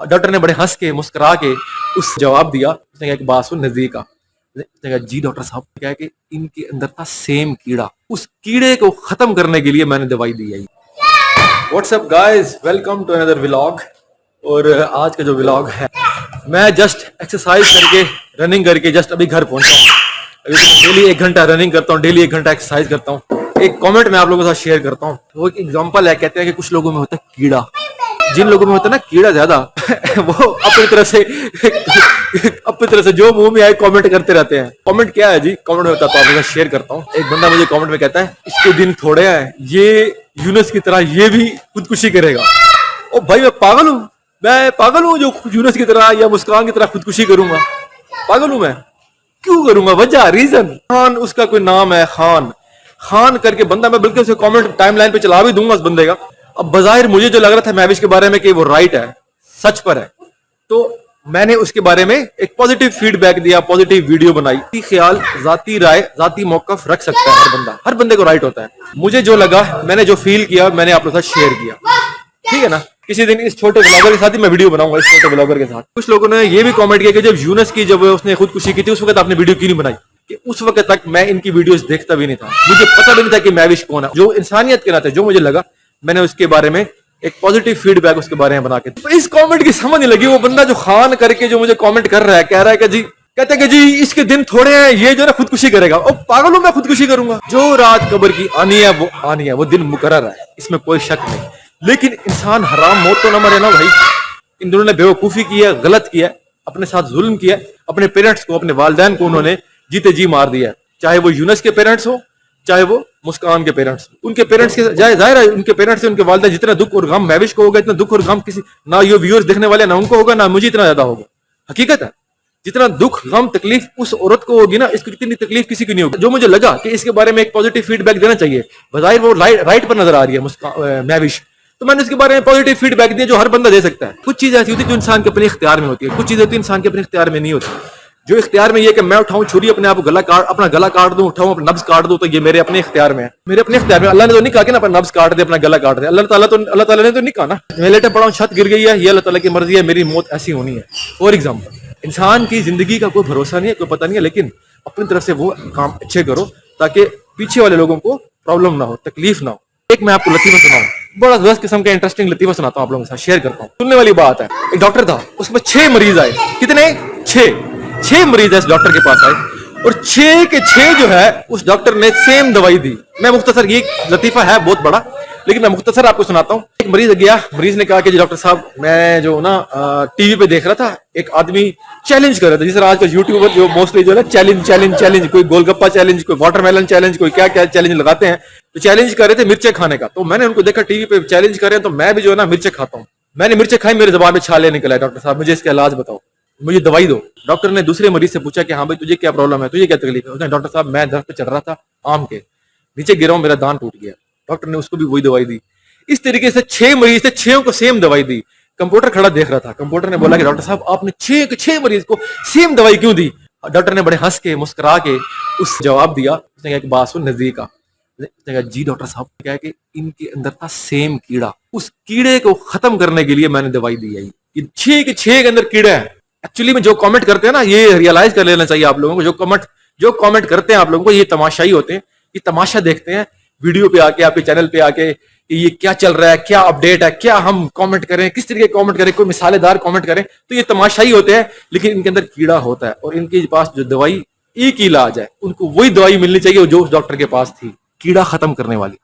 Doctor ने बड़े हंस के मुस्कुरा के उस जवाब दिया। उसने कहा कि बात सुन नजदीक का। उसने कहा जी डॉक्टर साहब, क्या है कि इनके अंदर था सेम कीड़ा, उस कीड़े को खत्म करने के लिए मैंने दवाई दी है। What's up guys, welcome to another vlog. और आज का जो व्लॉग है, मैं जस्ट एक्सरसाइज करके रनिंग करके जस्ट अभी घर पहुंचा हूँ। अभी तो मैं डेली 1 घंटा रनिंग करता हूँ, डेली 1 घंटा एक्सरसाइज करता हूँ। एक कमेंट मैं आप लोगों के साथ शेयर करता हूँ। वो एक एग्जांपल है, कहते हैं कि कुछ लोगों में होता है कीड़ा, जिन लोगों में होता है ना कीड़ा ज्यादा वो अपनी तरह से जो मुंह में आए कमेंट करते रहते हैं। कमेंट क्या है जी, कमेंट में होता है तो आप लोगों शेयर करता हूँ। एक बंदा मुझे कमेंट में कहता है इसके दिन थोड़े हैं, ये यूनुस की तरह ये भी खुदकुशी करेगा। ओ भाई मैं पागल हूँ जो यूनुस की तरह या मुस्कान की तरह खुदकुशी करूंगा? पागल हूं मैं? क्यों करूंगा? वजह, रीजन। खान उसका कोई नाम है, खान करके बंदा, मैं बल्कि उसे कमेंट टाइमलाइन पे चला भी दूंगा उस बंदे का। अब बजाहिर मुझे जो लग रहा था महविश के बारे में कि वो राइट है, सच पर है, तो मैंने उसके बारे में एक पॉजिटिव फीडबैक दिया, पॉजिटिव वीडियो बनाई। ख्याल, जाती राय, जाती मौकफ रख सकता है हर बंदा, हर बंदे को राइट होता है। मुझे जो लगा, मैंने जो फील किया, मैंने आप लोगों के साथ शेयर किया। ठीक है ना? किसी दिन इस छोटे ब्लॉगर के साथ ही मैं वीडियो बनाऊंगा, इस छोटे ब्लॉगर के साथ। कुछ लोगों ने ये भी कमेंट किया कि जब यूनुस की जब उसने खुदकुशी की थी उस वक्त आपने वीडियो क्यों नहीं बनाई? कि उस वक्त तक मैं इनकी वीडियोस देखता भी नहीं था, मुझे पता भी नहीं था कि महविश कौन है। जो इंसानियत के नाते जो मुझे लगा, मैंने उसके बारे में एक पॉजिटिव फीडबैक उसके बारे में बना के। तो इस कमेंट की समझ नहीं लगी, वो बंदा जो खान करके जो मुझे कमेंट कर रहा है, कह रहा है कि जी, कहते हैं कि जी इसके दिन थोड़े हैं, ये जो है खुदकुशी करेगा। ओ पागल हूं मैं, खुदकुशी करूंगा? जो रात कब्र की आनी है, वो दिन मुकर्रर है, इसमें कोई शक नहीं। लेकिन इंसान हराम मौत तो ना मरे ना भाई। इन दोनों ने बेवकूफी की है, गलत किया है, अपने साथ जुल्म किया है, अपने पेरेंट्स को, अपने वालिदैन को उन्होंने जीते जी मार दिया है। चाहे वो यूनुस के पेरेंट्स हो, चाहे वो मुस्कान के पेरेंट्स, उनके पेरेंट्स के जाहिर है उनके पेरेंट्स से उनके वालिदैन जितना दुख और गम महविश को होगा, इतना दुख और गम किसी ना ये व्यूअर्स देखने वाले ना उनको होगा, ना मुझे इतना ज्यादा होगा। हकीकत है, जितना दुख गम तकलीफ उस औरत को होगी ना, इसको इतनी तकलीफ किसी की नहीं होगी। जो मुझे लगा कि इसके बारे में एक पॉजिटिव फीडबैक देना चाहिए, बजाहिर वो राइट पर नजर आ रही है महविश, तो मैंने उसके बारे में पॉजिटिव फीडबैक दिया जो हर बंदा दे सकता है। कुछ चीजें ऐसी होती है जो इंसान के अपने इख्तियार में होती है, कुछ चीजें होती है इंसान के अपने इख्तियार में नहीं होती। जो इख्तियार में ये कि मैं उठाऊं छुरी, अपना गला काट दूं, उठाऊं अपना नब्ज काट दूं, तो ये मेरे अपने इख्तियार में है, मेरे अपने इख्तियार में। अल्लाह ने तो नहीं कहा कि ना अपना नब्ज काट दे, अपना गला काट दे। अल्लाह ताला ने तो नहीं कहा ना, मैं लेटे पड़ा हूं, छत गिर गई है, ये अल्लाह ताला की मर्जी है, मेरी मौत ऐसी होनी है। फॉर एग्जाम्पल, इंसान की जिंदगी का कोई भरोसा नहीं है, कोई पता नहीं है, लेकिन अपनी तरफ से वो काम अच्छे करो ताकि पीछे वाले लोगों को प्रॉब्लम ना हो, तकलीफ ना हो। एक मैं आपको लतीफा सुनाऊं, बड़ा जबरदस्त किस्म का इंटरेस्टिंग लतीफा सुनाता हूं, आप लोगों के साथ शेयर करता हूं। सुनने वाली बात है, एक डॉक्टर था, उसमें 6 मरीज आए। कितने? 6 मरीज इस डॉक्टर के पास आए, और 6 के 6 जो है उस डॉक्टर ने सेम दवाई दी। मैं मुख्तसर, ये लतीफा है बहुत बड़ा, लेकिन मैं मुख्तसर आपको सुनाता हूँ। एक मरीज गया, मरीज ने कहा कि डॉक्टर साहब, मैं जो ना टीवी पे देख रहा था, एक आदमी चैलेंज कर रहा था, जिस तरह आजकल यूट्यूबर जो मोस्टली जो है चैलेंज, कोई गोलगप्पा चैलेंज, कोई वाटरमेलन चैलेंज, कोई क्या क्या चैलेंज लगाते हैं, तो चैलेंज कर रहे थे मिर्चें खाने का। तो मैंने उनको देखा टीवी पे चैलेंज कर रहे हैं, तो मैं भी जो है ना मिर्चें खाता हूँ। मैंने मिर्चें खाई, मेरे जबान में छाले निकला है। डॉक्टर साहब मुझे इसका इलाज बताओ, मुझे दवाई दो। डॉक्टर ने दूसरे मरीज से पूछा कि हाँ भाई तुझे क्या प्रॉब्लम है, तुझे क्या तकलीफ है? उसने, डॉक्टर साहब मैं दरख्त पे चढ़ रहा था आम के, नीचे गिरा हूं, मेरा दांत टूट गया। डॉक्टर ने उसको भी वही दवाई दी। इस तरीके से 6 मरीज थे, 6 को सेम दवाई दी। कंप्यूटर खड़ा देख रहा था, कंप्यूटर ने बोला कि डॉक्टर साहब आपने 6 के 6 मरीज को सेम दवाई क्यों दी? डॉक्टर ने बड़े हंस के मुस्कुरा के उस जवाब दिया। उसने कहा कि बात सुन नजदीक का। उसने कहा जी डॉक्टर साहब, क्या है कि इनके अंदर था सेम कीड़ा, उस कीड़े को खत्म करने के लिए मैंने दवाई दी है। ये 6 के 6 के अंदर कीड़ा है। एक्चुअली में जो कमेंट करते हैं ना, ये रियलाइज कर लेना चाहिए आप लोगों को, जो कमेंट करते हैं आप लोगों को, ये तमाशाई होते हैं, ये तमाशा देखते हैं वीडियो पे आके, आपके चैनल पे आके, कि ये क्या चल रहा है, क्या अपडेट है, क्या हम कमेंट करें, किस तरीके कमेंट करें, कोई मिसालेदार कमेंट करें, तो ये तमाशाई होते हैं। लेकिन इनके अंदर कीड़ा होता है, और इनके पास जो दवाई, एक ही इलाज है, उनको वही दवाई मिलनी चाहिए जो उस डॉक्टर के पास थी, कीड़ा खत्म करने वाली।